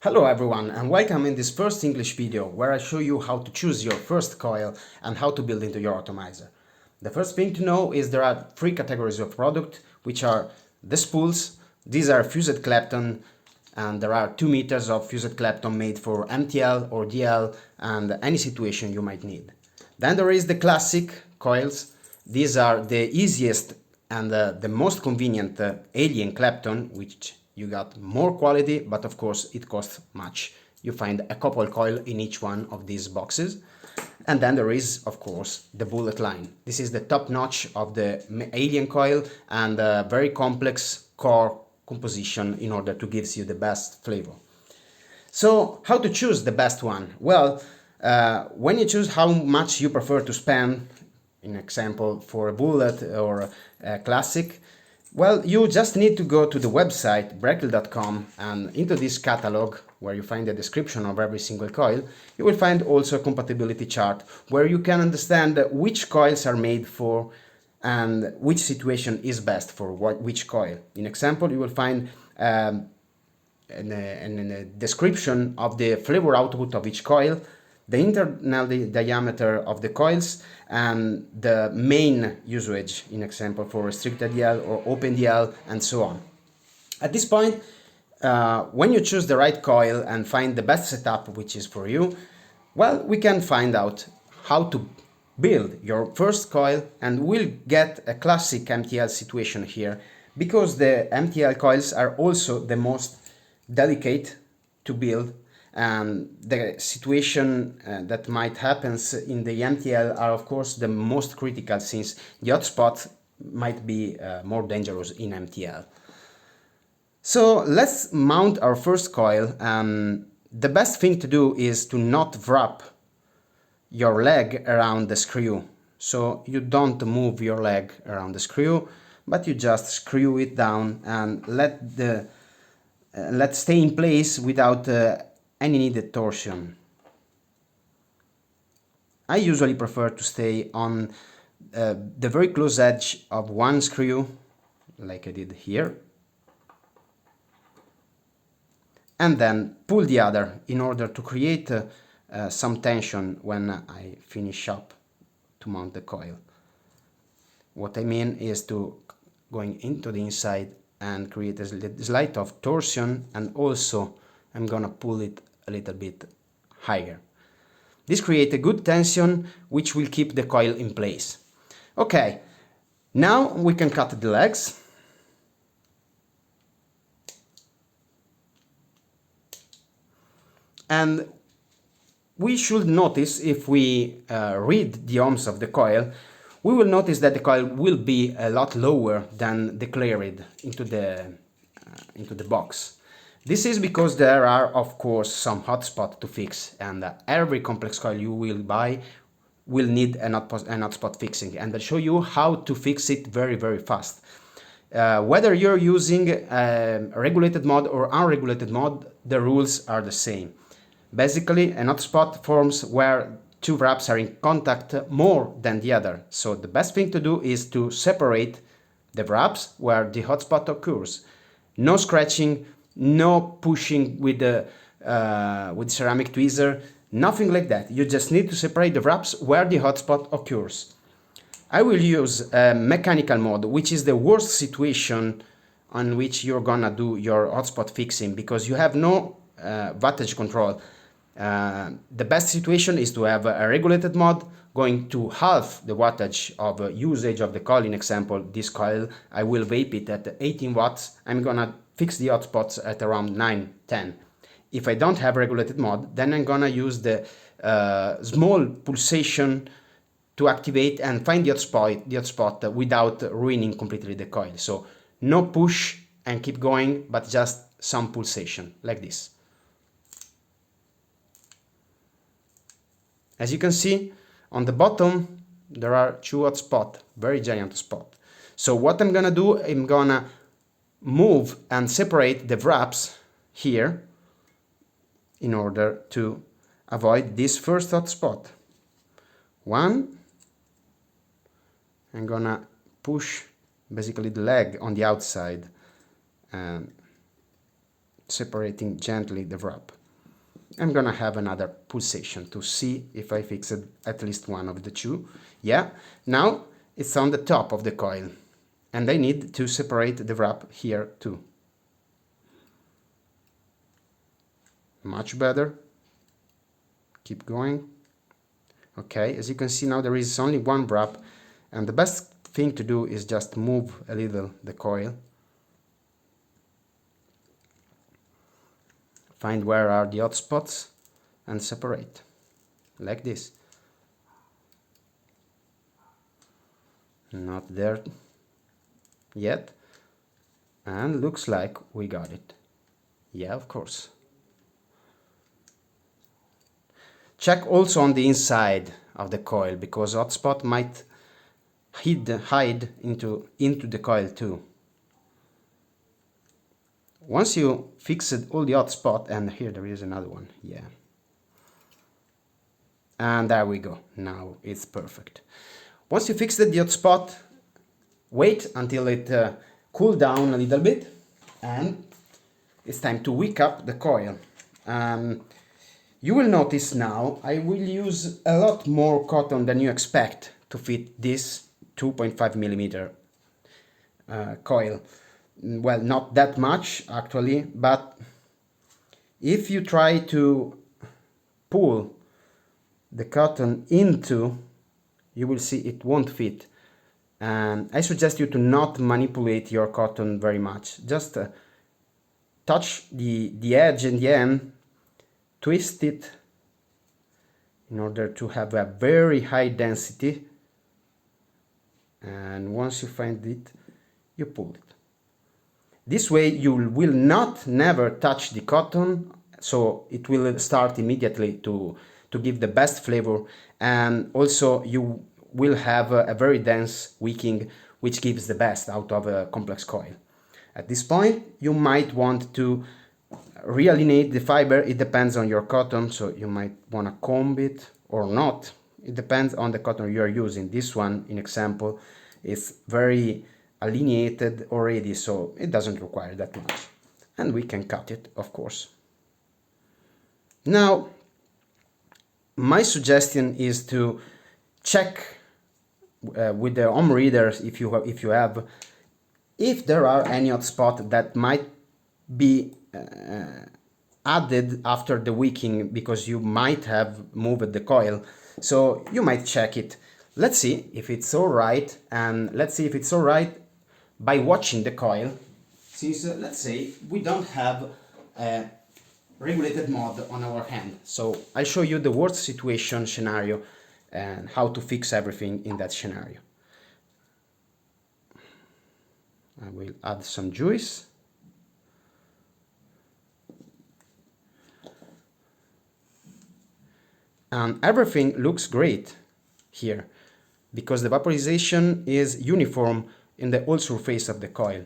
Hello everyone and welcome in this first English video where I show you how to choose your first coil and how to build into your atomizer. The first thing to know is there are three categories of product, which are the spools. These are fused Clapton, and there are 2 meters of fused Clapton made for MTL or DL and any situation you might need. Then there is the classic coils. These are the easiest and the most convenient alien Clapton, which you got more quality, but of course it costs much. You find a couple coil in each one of these boxes. And then there is, of course, the bullet line. This is the top notch of the alien coil and a very complex core composition in order to give you the best flavor. So how to choose the best one? Well, when you choose how much you prefer to spend, in example for a bullet or a classic, well, you just need to go to the website breckle.com, and into this catalog where you find the description of every single coil, you will find also a compatibility chart where you can understand which coils are made for and which situation is best for which coil. In example, you will find in a description of the flavor output of each coil, the internal diameter of the coils, and the main usage, in example for restricted DL or open DL, and so on. At this point, when you choose the right coil and find the best setup which is for you, well, we can find out how to build your first coil, and we'll get a classic MTL situation here because the MTL coils are also the most delicate to build, and the situation that might happen in the MTL are of course the most critical, since the hotspot might be more dangerous in MTL. So let's mount our first coil. The best thing to do is to not wrap your leg around the screw. So you don't move your leg around the screw, but you just screw it down and let stay in place without any needed torsion. I usually prefer to stay on the very close edge of one screw, like I did here, and then pull the other in order to create some tension when I finish up to mount the coil. What I mean is to going into the inside and create a slight of torsion, and also I'm gonna pull it a little bit higher. This creates a good tension which will keep the coil in place. Okay, now we can cut the legs. And we should notice, if we read the ohms of the coil, we will notice that the coil will be a lot lower than declared into the box. This is because there are, of course, some hotspot to fix, and every complex coil you will buy will need an hotspot fixing, and I'll show you how to fix it very, very fast. Whether you're using a regulated mode or unregulated mode, the rules are the same. Basically, an hotspot forms where two wraps are in contact more than the other. So the best thing to do is to separate the wraps where the hotspot occurs. No scratching, no pushing with the ceramic tweezer, nothing like that. You just need to separate the wraps where the hotspot occurs. I will use a mechanical mode, which is the worst situation on which you're gonna do your hotspot fixing, because you have no wattage control. The best situation is to have a regulated mode going to half the wattage of usage of the coil. In example, this coil, I will vape it at 18 watts. I'm gonna fix the hotspots at around 9, 10. If I don't have regulated mode, then I'm gonna use the small pulsation to activate and find the hotspot without ruining completely the coil. So no push and keep going, but just some pulsation like this. As you can see, on the bottom, there are 2 hotspots, very giant spot. So what I'm gonna do, I'm gonna move and separate the wraps here in order to avoid this first hotspot. One, I'm gonna push basically the leg on the outside separating gently the wrap. I'm gonna have another pulsation to see if I fixed at least one of the two. Yeah, now it's on the top of the coil, and I need to separate the wrap here too. Much better. Keep going. Okay, as you can see now there is only one wrap, and the best thing to do is just move a little the coil. Find where are the hot spots and separate, like this. Not there yet, and looks like we got it. Yeah, of course. Check also on the inside of the coil, because hotspot might hide into the coil too. Once you fixed all the hot spot, and here there is another one, yeah. And there we go, now it's perfect. Once you fixed the hot spot, wait until it cool down a little bit, and it's time to wick up the coil. You will notice now I will use a lot more cotton than you expect to fit this 2.5 millimeter coil. Well, not that much actually, but if you try to pull the cotton into, you will see it won't fit. And I suggest you to not manipulate your cotton very much. Just touch the edge and the end, twist it in order to have a very high density, and once you find it, you pull it. This way you will never touch the cotton, so it will start immediately to give the best flavor, and also you will have a very dense wicking, which gives the best out of a complex coil. At this point you might want to realinate the fiber. It depends on your cotton, so you might want to comb it or not. It depends on the cotton you are using. This one, in example, is very allineated already, so it doesn't require that much. And we can cut it, of course. Now, my suggestion is to check with the home readers, if you have, if there are any hot spots that might be added after the wicking, because you might have moved the coil, so you might check it. Let's see if it's all right, and let's see if it's all right by watching the coil, since let's say we don't have a regulated mode on our hand. So I'll show you the worst situation scenario and how to fix everything in that scenario. I will add some juice. And everything looks great here, because the vaporization is uniform in the whole surface of the coil.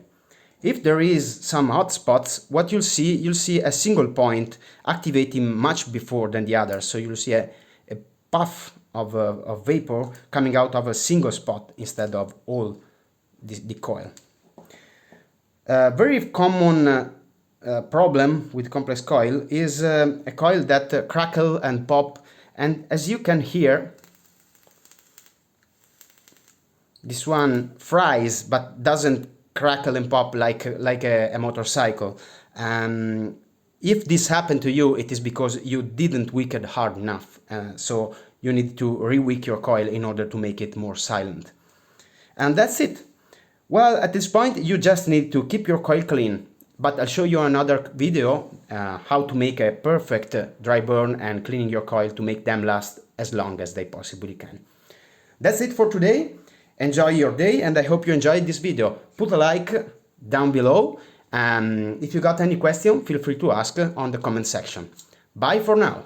If there is some hot spots, what you'll see a single point activating much before than the other. So you'll see a puff of vapor coming out of a single spot instead of all the coil. Very common problem with complex coil is a coil that crackle and pop, and as you can hear, this one fries but doesn't crackle and pop like a motorcycle. If this happened to you, it is because you didn't wick it hard enough, so you need to re-wick your coil in order to make it more silent. And that's it. Well, at this point you just need to keep your coil clean, but I'll show you another video how to make a perfect dry burn and cleaning your coil to make them last as long as they possibly can. That's it for today. Enjoy your day, and I hope you enjoyed this video. Put a like down below, and if you got any question, feel free to ask on the comment section. Bye for now.